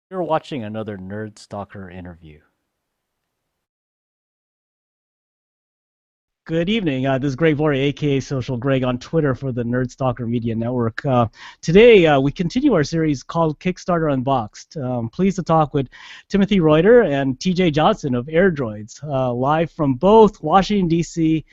You're watching another Nerd Stalker interview. Good evening. This is Greg Laurie, aka Social Greg, on Twitter for the Nerd Stalker Media Network. Today, we continue our series called Kickstarter Unboxed. Pleased to talk with Timothy Reuter and TJ Johnson of AirDroids, live from both Washington, D.C.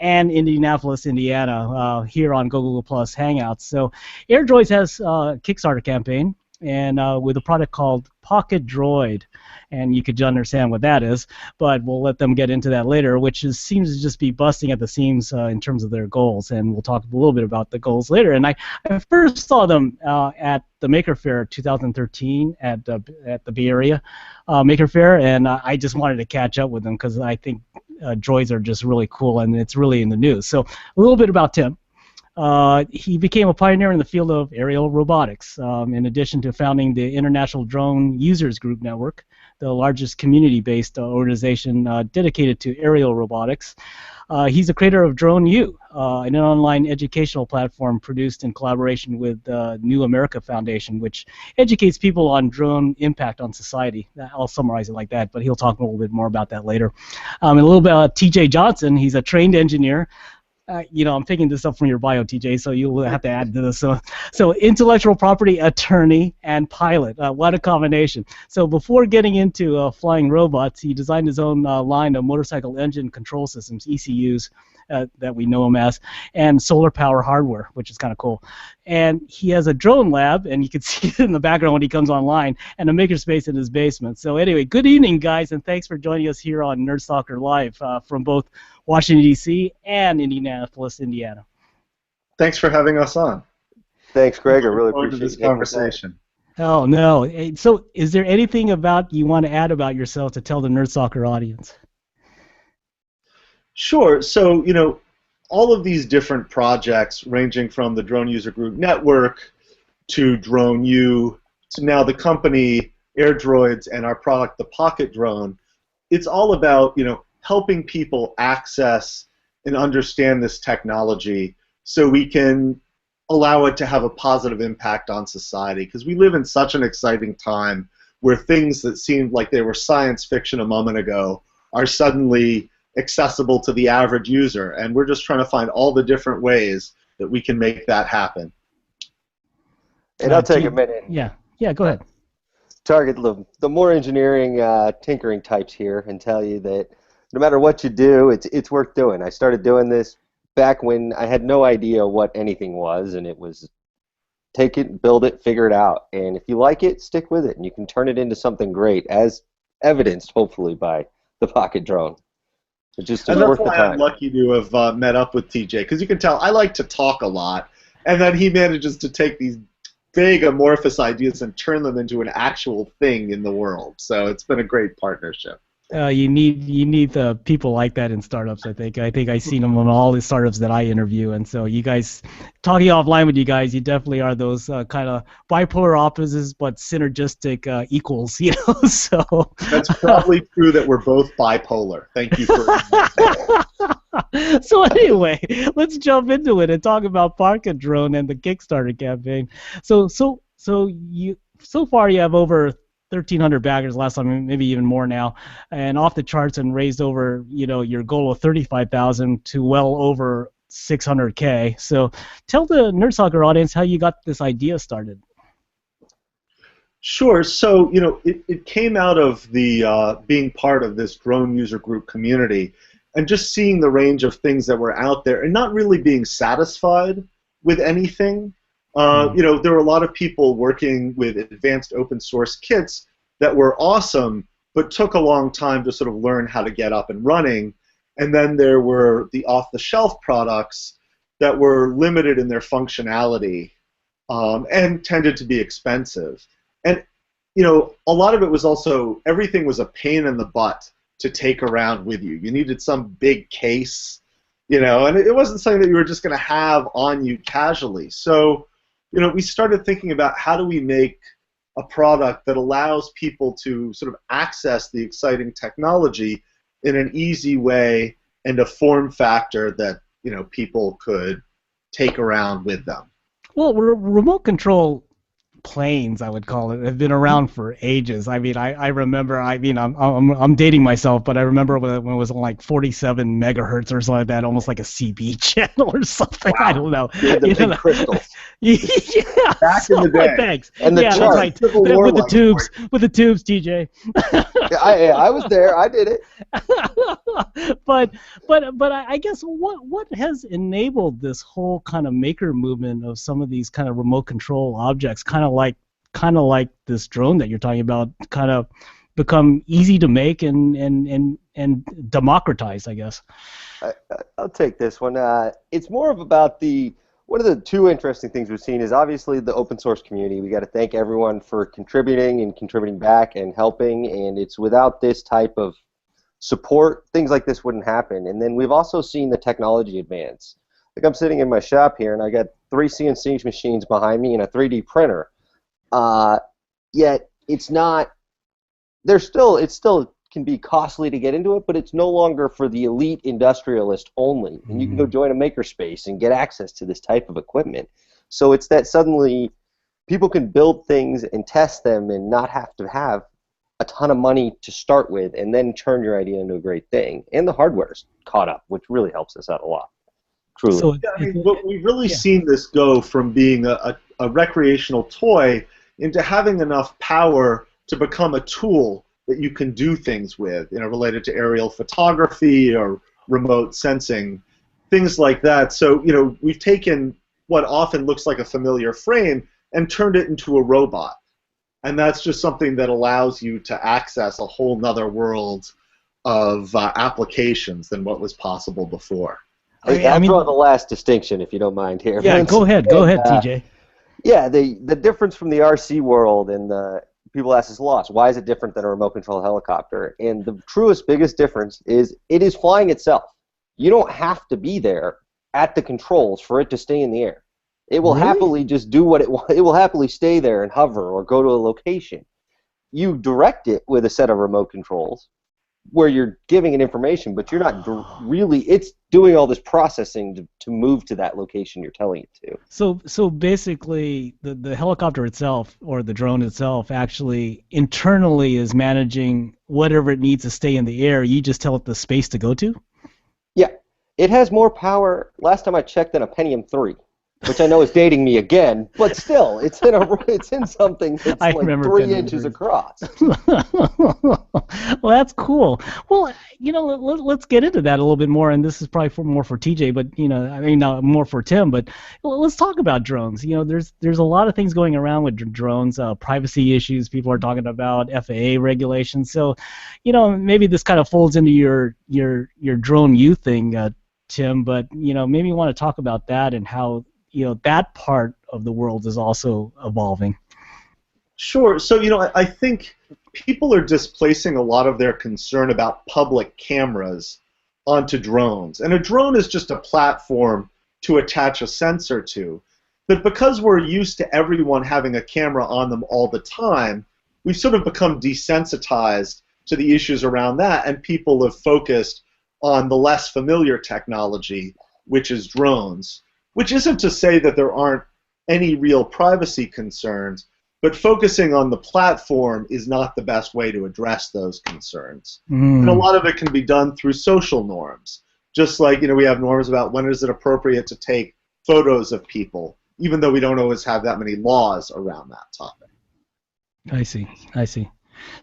and Indianapolis, Indiana, here on Google Plus Hangouts. So, AirDroids has a Kickstarter campaign, and with a product called Pocket Droid, and you could understand what that is, but we'll let them get into that later, which seems to just be busting at the seams in terms of their goals, and we'll talk a little bit about the goals later. And I first saw them at the Maker Faire 2013 at the Bay Area Maker Faire, and I just wanted to catch up with them because I think droids are just really cool, and it's really in the news. So a little bit about Tim. He became a pioneer in the field of aerial robotics, in addition to founding the International Drone Users Group Network, the largest community-based organization dedicated to aerial robotics. He's the creator of Drone U, an online educational platform produced in collaboration with the New America Foundation, which educates people on drone impact on society. I'll summarize it like that, but he'll talk a little bit more about that later. And a little bit about TJ Johnson. He's a trained engineer. I'm picking this up from your bio, TJ, so you'll have to add to this. So intellectual property attorney and pilot. What a combination. So before getting into flying robots, he designed his own line of motorcycle engine control systems, ECUs, that we know him as, and solar power hardware, which is kind of cool. And he has a drone lab, and you can see it in the background when he comes online, and a makerspace in his basement. So anyway, good evening, guys, and thanks for joining us here on Nerd Stalker Live from both Washington, D.C. and Indianapolis, Indiana. Thanks for having us on. Thanks, Greg. I Looking really forward to appreciate this conversation. Oh, no. So is there anything you want to add about yourself to tell the Nerd Stalker audience? Sure. So, all of these different projects, ranging from the Drone User Group Network to Drone U to now the company AirDroids and our product, the Pocket Drone, it's all about, helping people access and understand this technology so we can allow it to have a positive impact on society. Because we live in such an exciting time where things that seemed like they were science fiction a moment ago are suddenly accessible to the average user, and we're just trying to find all the different ways that we can make that happen. And I'll take a minute. Yeah, go ahead. Target the more engineering, tinkering types here and tell you that no matter what you do, it's worth doing. I started doing this back when I had no idea what anything was, and it was take it, build it, figure it out. And if you like it, stick with it, and you can turn it into something great, as evidenced, hopefully, by the Pocket Drone. It's just and worth that's the why time. I'm lucky to have met up with TJ, because you can tell I like to talk a lot, and then he manages to take these vague, amorphous ideas and turn them into an actual thing in the world. So it's been a great partnership. You need people like that in startups. I think I've seen them on all the startups that I interview, and so you guys, talking offline with you guys, you definitely are those kind of bipolar opposites but synergistic equals, So That's probably true that we're both bipolar. Thank you for. So anyway, let's jump into it and talk about Pocket Drone and the Kickstarter campaign. So far you have over 1,300 backers last time, maybe even more now, and off the charts, and raised over your goal of 35,000 to well over 600K. So tell the Nerd Stalker audience how you got this idea started. Sure. So it came out of the being part of this drone user group community, and just seeing the range of things that were out there, and not really being satisfied with anything. There were a lot of people working with advanced open source kits that were awesome, but took a long time to sort of learn how to get up and running. And then there were the off-the-shelf products that were limited in their functionality and tended to be expensive. And a lot of it was also, everything was a pain in the butt to take around with you. You needed some big case, and it wasn't something that you were just going to have on you casually. So we started thinking about how do we make a product that allows people to sort of access the exciting technology in an easy way and a form factor that people could take around with them. Well, remote control planes, I would call it, have been around for ages. I mean, I remember. I mean, I'm dating myself, but I remember when it was on like 47 megahertz or something like that, almost like a CB channel or something. Wow. I don't know. You had the big crystals. Yeah, Back in the day. thanks. And the yeah, that's chart. right. Civil War With the like tubes, TJ. Yeah, I was there. I did it. but I guess what has enabled this whole kind of maker movement of some of these kind of remote control objects, kind of like this drone that you're talking about, kind of become easy to make and democratized, I guess. I'll take this one. It's more of about one of the two interesting things we've seen is obviously the open source community. We got to thank everyone for contributing back and helping, and it's without this type of support, things like this wouldn't happen. And then we've also seen the technology advance. Like I'm sitting in my shop here, and I got 3 CNC machines behind me and a 3D printer. Yet it's not. It still can be costly to get into it, but it's no longer for the elite industrialist only. And you can go join a makerspace and get access to this type of equipment. So it's that suddenly people can build things and test them and not have to have a ton of money to start with and then turn your idea into a great thing. And the hardware's caught up, which really helps us out a lot. Truly. So Yeah, I mean, but we've really seen this go from being a recreational toy into having enough power to become a tool that you can do things with, related to aerial photography or remote sensing, things like that. So, we've taken what often looks like a familiar frame and turned it into a robot. And that's just something that allows you to access a whole nother world of applications than what was possible before. I'll draw the last distinction, if you don't mind here. Yeah, go ahead, TJ. Yeah, the difference from the RC world and the people ask us a lot, why is it different than a remote control helicopter? And the biggest difference is it is flying itself. You don't have to be there at the controls for it to stay in the air. It will happily just do what it will happily stay there and hover or go to a location. You direct it with a set of remote controls where you're giving it information, but you're not it's doing all this processing to move to that location you're telling it to. So basically, the helicopter itself or the drone itself actually internally is managing whatever it needs to stay in the air. You just tell it the space to go to? Yeah. It has more power, last time I checked, than a Pentium 3. Which I know is dating me again, but still, it's in something that's like 3 inches across. Well, that's cool. Well, let's get into that a little bit more, and this is probably more for TJ, but not more for Tim. But let's talk about drones. There's a lot of things going around with drones, privacy issues. People are talking about FAA regulations. So, maybe this kind of folds into your drone youth thing, Tim. But maybe you want to talk about that and how that part of the world is also evolving. Sure. So, I think people are displacing a lot of their concern about public cameras onto drones. And a drone is just a platform to attach a sensor to. But because we're used to everyone having a camera on them all the time, we've sort of become desensitized to the issues around that, and people have focused on the less familiar technology, which is drones. Which isn't to say that there aren't any real privacy concerns, but focusing on the platform is not the best way to address those concerns. And a lot of it can be done through social norms. Just like, we have norms about when is it appropriate to take photos of people, even though we don't always have that many laws around that topic. I see.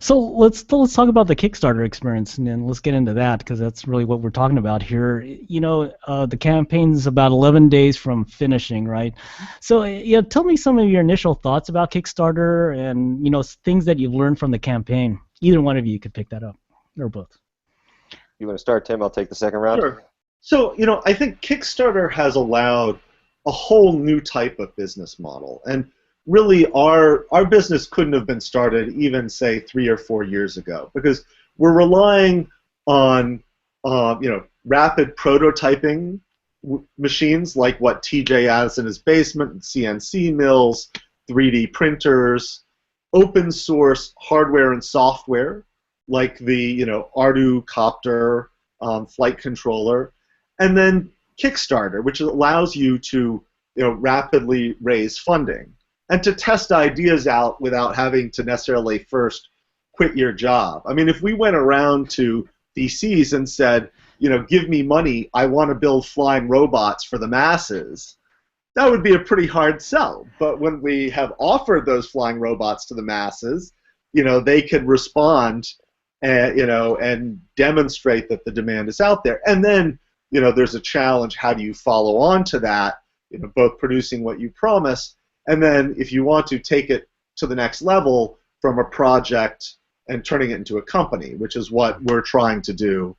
So let's talk about the Kickstarter experience, and then let's get into that, because that's really what we're talking about here. The campaign's about 11 days from finishing, right? So tell me some of your initial thoughts about Kickstarter and things that you've learned from the campaign. Either one of you could pick that up, or both. You want to start, Tim? I'll take the second round. Sure. So I think Kickstarter has allowed a whole new type of business model, and really, our business couldn't have been started even, say, 3 or 4 years ago, because we're relying on rapid prototyping machines like what TJ has in his basement, CNC mills, 3D printers, open source hardware and software like the Ardu Copter flight controller, and then Kickstarter, which allows you to rapidly raise funding. and to test ideas out without having to necessarily first quit your job. I mean, if we went around to VCs and said, give me money, I want to build flying robots for the masses, that would be a pretty hard sell. But when we have offered those flying robots to the masses, they could respond and demonstrate that the demand is out there. And then, there's a challenge. How do you follow on to that? Both producing what you promise, and then if you want to take it to the next level from a project and turning it into a company, which is what we're trying to do,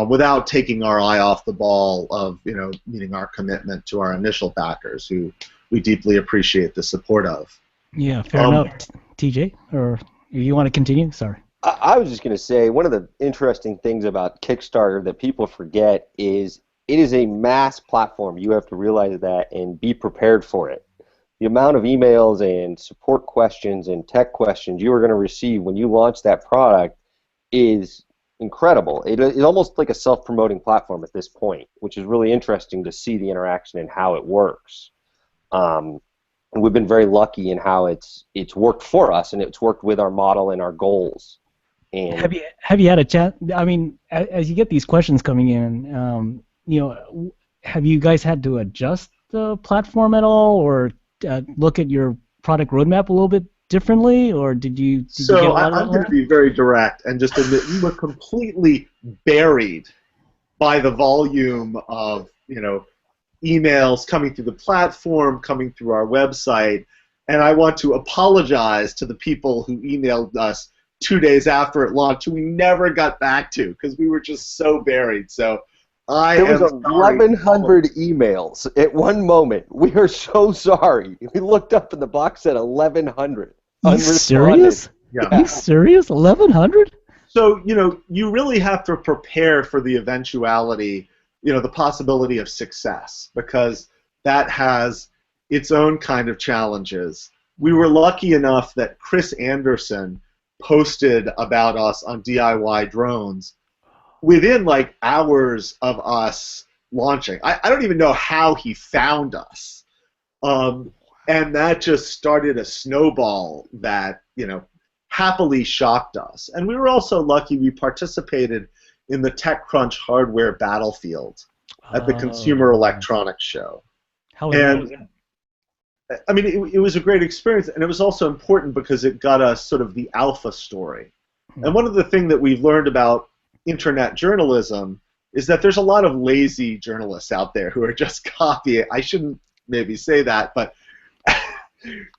without taking our eye off the ball of meeting our commitment to our initial backers, who we deeply appreciate the support of. Yeah, fair enough. TJ, or you want to continue? Sorry. I was just going to say, one of the interesting things about Kickstarter that people forget is it is a mass platform. You have to realize that and be prepared for it. The amount of emails and support questions and tech questions you are going to receive when you launch that product is incredible. It's almost like a self-promoting platform at this point, which is really interesting to see the interaction and how it works. And we've been very lucky in how it's worked for us, and it's worked with our model and our goals. And have you had a chat? I mean, as you get these questions coming in, have you guys had to adjust the platform at all, or look at your product roadmap a little bit differently, or did you get a lot I'm going to be very direct and just admit we were completely buried by the volume of emails coming through the platform, coming through our website, and I want to apologize to the people who emailed us 2 days after it launched, who we never got back to because we were just so buried. So there was 1,100 emails at one moment. We are so sorry. We looked up in the box at 1,100. Are you serious? Yeah. Are you serious? 1,100? So, you really have to prepare for the eventuality, the possibility of success, because that has its own kind of challenges. We were lucky enough that Chris Anderson posted about us on DIY drones within like hours of us launching. I don't even know how he found us. And that just started a snowball that, happily shocked us. And we were also lucky we participated in the TechCrunch hardware battlefield at the Consumer Electronics Show. How was that? I mean, it was a great experience, and it was also important because it got us sort of the alpha story. And one of the things that we've learned about internet journalism is that there's a lot of lazy journalists out there who are just copying. I shouldn't maybe say that, but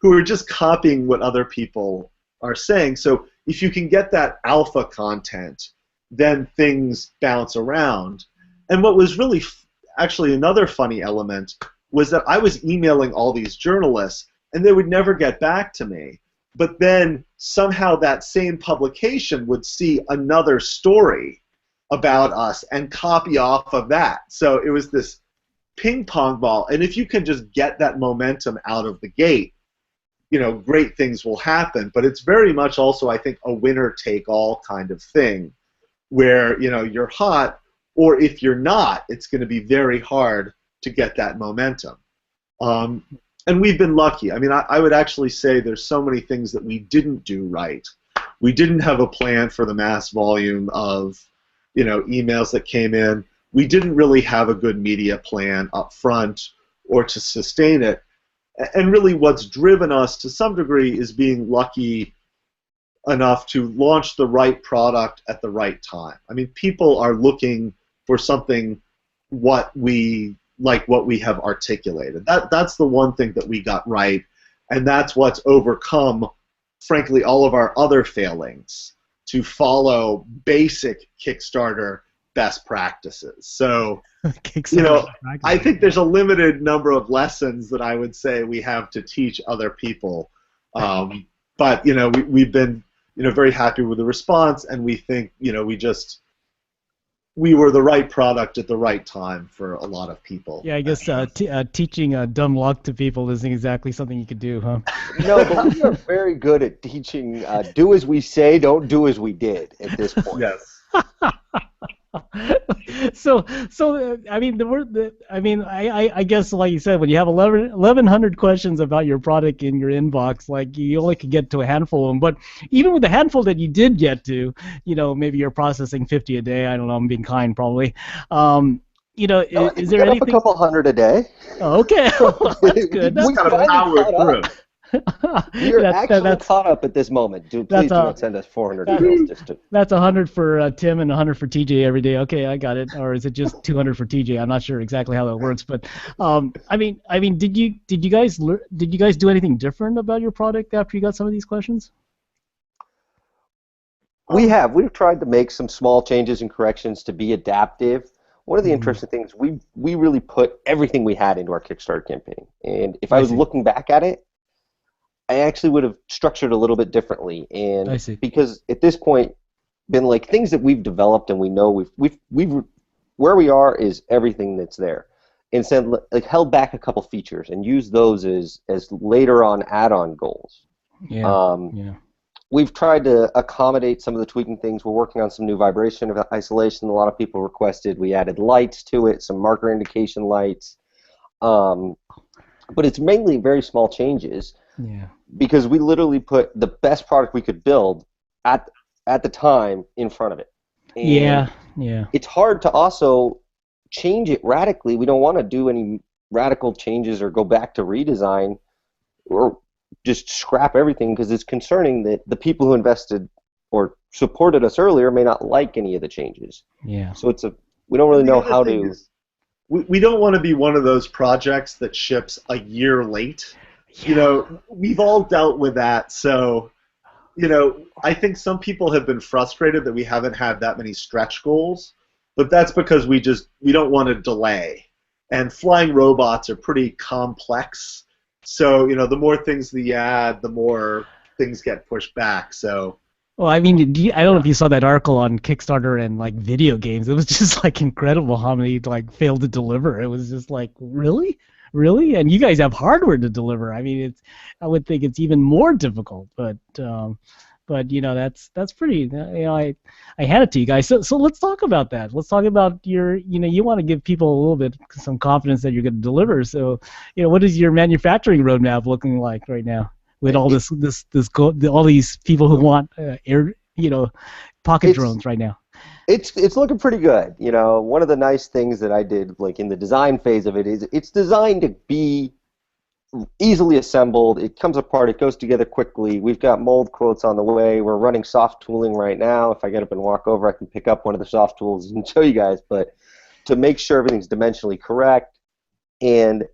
who are just copying what other people are saying. So if you can get that alpha content, then things bounce around. And what was really actually another funny element was that I was emailing all these journalists, and they would never get back to me. But then somehow that same publication would see another story about us and copy off of that. So it was this ping pong ball. And if you can just get that momentum out of the gate, great things will happen. But it's very much also, I think, a winner-take-all kind of thing where, you're hot, or if you're not, it's going to be very hard to get that momentum. And we've been lucky. I mean, I would actually say there's so many things that we didn't do right. We didn't have a plan for the mass volume of, emails that came in. We didn't really have a good media plan up front or to sustain it. And really what's driven us to some degree is being lucky enough to launch the right product at the right time. I mean, people are looking for something what we have articulated. That's the one thing that we got right, and that's what's overcome, frankly, all of our other failings to follow basic Kickstarter best practices. So, I think there's a limited number of lessons that I would say we have to teach other people. But, we've been, very happy with the response, and we think, we were the right product at the right time for a lot of people. Yeah, I guess teaching dumb luck to people isn't exactly something you could do, huh? No, but we are very good at teaching do as we say, don't do as we did at this point. Yes. I mean, I guess, like you said, when you have 1,100 questions about your product in your inbox, like, you only could get to a handful of them. But even with the handful that you did get to, maybe you're processing 50 a day. I don't know. I'm being kind, probably. No, I think Is we there got up a anything? couple hundred a day. Oh, okay, that's good. We That's Got to good. finally power caught through. up. We are actually That's caught up at this moment. Dude, that's please do not send us 400 that- emails. Just to, that's 100 for Tim and 100 for TJ every day. Okay, I got it. Or is it just 200 for TJ? I'm not sure exactly how that works, but I mean, did you guys do anything different about your product after you got some of these questions? we've tried to make some small changes and corrections to be adaptive. One of the Mhm. interesting things, we really put everything we had into our Kickstarter campaign. And if I I was see. looking back at it, I actually would have structured a little bit differently. I And see. because at this point, been like things that we've developed and we know we've where we are is everything that's there. Instead, like, held back a couple features and used those as later on add-on goals. Yeah. Um, Yeah. We've tried to accommodate some of the tweaking things. We're working on some new vibration isolation. A lot of people requested. We added lights to it, some marker indication lights. But it's mainly very small changes Yeah. because we literally put the best product we could build at the time in front of it. And Yeah. Yeah. it's hard to also change it radically. We don't want to do any radical changes or go back to redesign or just scrap everything because it's concerning that the people who invested or supported us earlier may not like any of the changes. Yeah. So we don't really And the know other how thing to. is, we don't want to be one of those projects that ships a year late. We've all dealt with that. So, I think some people have been frustrated that we haven't had that many stretch goals, but that's because we don't want to delay. And flying robots are pretty complex. So, the more things that you add, the more things get pushed back. So, Well, I mean, I don't know if you saw that article on Kickstarter and like video games. It was just like incredible how many like failed to deliver. It was just like, really, really, and you guys have hardware to deliver. I mean, I would think it's even more difficult. But that's pretty. I hand it to you guys. So let's talk about that. Let's talk about you want to give people a little bit some confidence that you're going to deliver. So what is your manufacturing roadmap looking like right now? With all all these people who want pocket drones right now. It's looking pretty good. One of the nice things that I did, like in the design phase of it, is it's designed to be easily assembled. It comes apart. It goes together quickly. We've got mold quotes on the way. We're running soft tooling right now. If I get up and walk over, I can pick up one of the soft tools and show you guys. But to make sure everything's dimensionally correct, and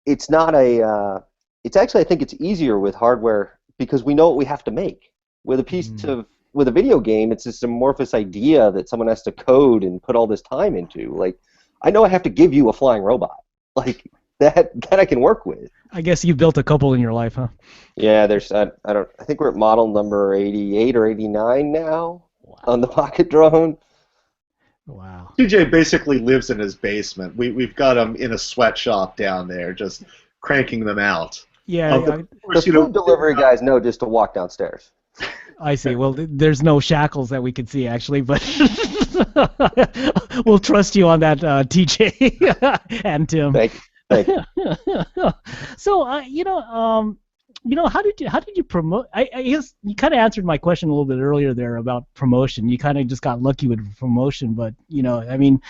it's not a. It's actually, I think it's easier with hardware because we know what we have to make. With a video game, it's this amorphous idea that someone has to code and put all this time into. Like, I know I have to give you a flying robot. Like that I can work with. I guess you've built a couple in your life, huh? Yeah, I think we're at model number 88 or 89 now on the pocket drone. Wow. TJ basically lives in his basement. We've got him in a sweatshop down there, just cranking them out. Yeah, The food delivery guys know just to walk downstairs. I see. Well, there's no shackles that we could see, actually, but we'll trust you on that, TJ and Tim. Thank you. So, how did you promote? I guess you kind of answered my question a little bit earlier there about promotion. You kind of just got lucky with promotion, but I mean,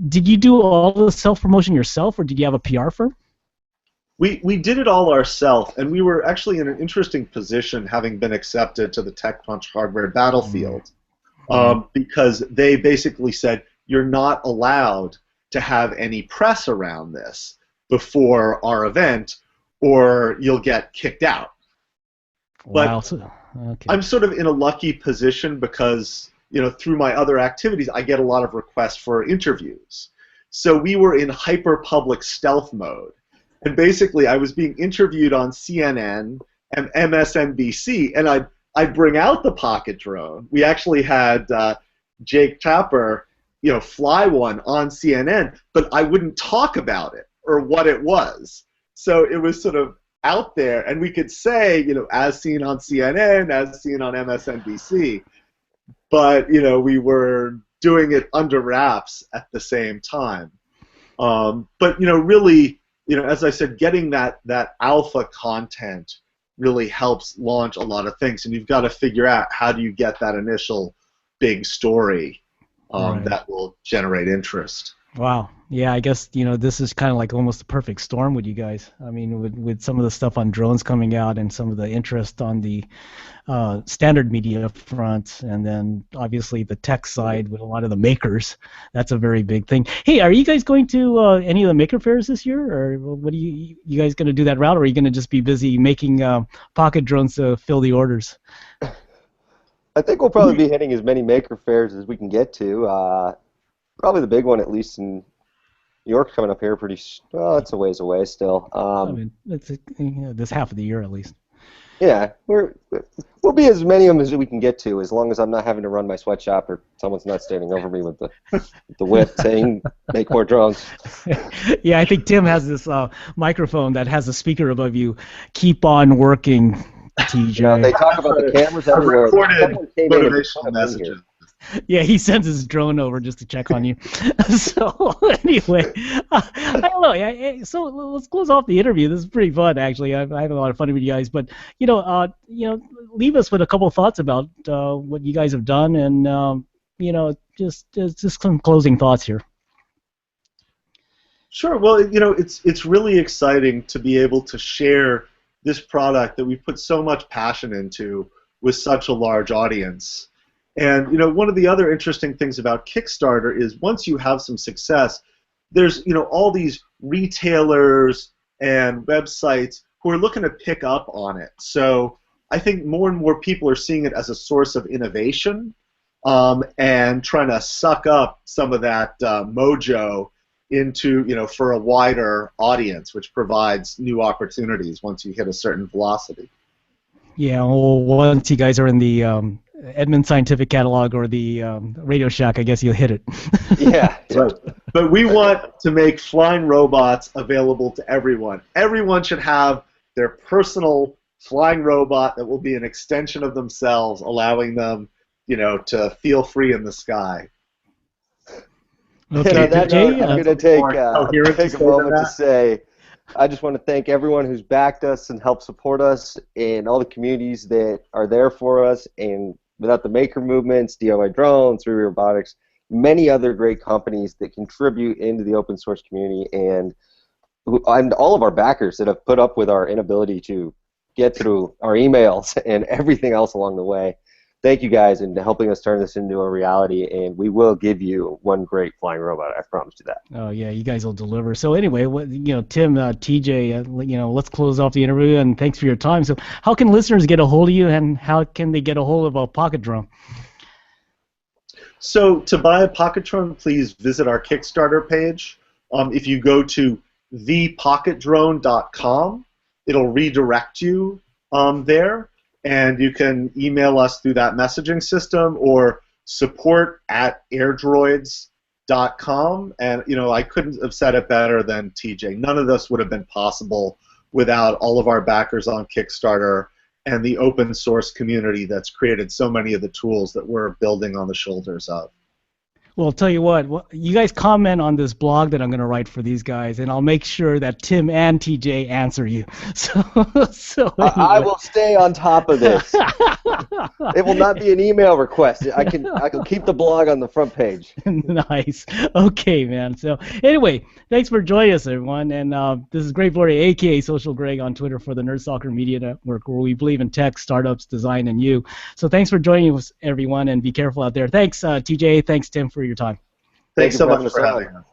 did you do all the self-promotion yourself, or did you have a PR firm? We did it all ourselves, and we were actually in an interesting position, having been accepted to the TechCrunch hardware battlefield, because they basically said you're not allowed to have any press around this before our event, or you'll get kicked out. Wow. But I'm sort of in a lucky position because through my other activities, I get a lot of requests for interviews. So we were in hyper-public stealth mode. And basically, I was being interviewed on CNN and MSNBC, and I'd bring out the pocket drone. We actually had Jake Tapper, fly one on CNN, but I wouldn't talk about it or what it was. So it was sort of out there, and we could say, as seen on CNN, as seen on MSNBC, but we were doing it under wraps at the same time. But really, as I said, getting that alpha content really helps launch a lot of things, and you've got to figure out how do you get that initial big story that will generate interest. Wow. Yeah, I guess this is kind of like almost the perfect storm with you guys. I mean, with some of the stuff on drones coming out and some of the interest on the standard media front, and then obviously the tech side with a lot of the makers. That's a very big thing. Hey, are you guys going to any of the maker fairs this year, or what are you guys going to do that route, or are you going to just be busy making pocket drones to fill the orders? I think we'll probably be hitting as many maker fairs as we can get to. Probably the big one, at least in New York, coming up here pretty. Well, it's a ways away still. I mean, it's this half of the year at least. Yeah, we'll be as many of them as we can get to, as long as I'm not having to run my sweatshop or someone's not standing over me with the whip saying make more drones. Yeah, I think Tim has this microphone that has a speaker above you. Keep on working, TJ. They talk about the cameras everywhere. Recorded motivational messages. Yeah, he sends his drone over just to check on you. So anyway, I don't know. Yeah, so let's close off the interview. This is pretty fun, actually. I had a lot of fun with you guys. But leave us with a couple of thoughts about what you guys have done, and just some closing thoughts here. Sure. Well, it's really exciting to be able to share this product that we put so much passion into with such a large audience. And one of the other interesting things about Kickstarter is once you have some success, there's all these retailers and websites who are looking to pick up on it. So I think more and more people are seeing it as a source of innovation and trying to suck up some of that mojo into for a wider audience, which provides new opportunities once you hit a certain velocity. Yeah, well, once you guys are in the Edmund Scientific Catalog or the Radio Shack, I guess you'll hit it. Yeah. Right. But we want to make flying robots available to everyone. Everyone should have their personal flying robot that will be an extension of themselves, allowing them, to feel free in the sky. Okay, on that note, I'm going to take a moment to say I just want to thank everyone who's backed us and helped support us, and all the communities that are there for us. And without the maker movements, DIY Drones, 3D Robotics, many other great companies that contribute into the open source community, and all of our backers that have put up with our inability to get through our emails and everything else along the way. Thank you guys in helping us turn this into a reality, and we will give you one great flying robot. I promise you that. Oh yeah, you guys will deliver. So anyway, Tim, TJ, let's close off the interview, and thanks for your time. So how can listeners get a hold of you, and how can they get a hold of a pocket drone? So to buy a pocket drone, please visit our Kickstarter page. If you go to thepocketdrone.com, it'll redirect you there. And you can email us through that messaging system or support@AirDroids.com. And I couldn't have said it better than TJ. None of this would have been possible without all of our backers on Kickstarter and the open source community that's created so many of the tools that we're building on the shoulders of. Well, I'll tell you what, you guys comment on this blog that I'm going to write for these guys, and I'll make sure that Tim and TJ answer you. So anyway. I will stay on top of this. It will not be an email request. I can keep the blog on the front page. Nice. Okay, man. So anyway, thanks for joining us, everyone. And this is Greg Gloria, a.k.a. Social Greg, on Twitter for the Nerd Stalker Media Network, where we believe in tech, startups, design, and you. So thanks for joining us, everyone, and be careful out there. Thanks, TJ. Thanks, Tim, for your time. Thanks so much for having us.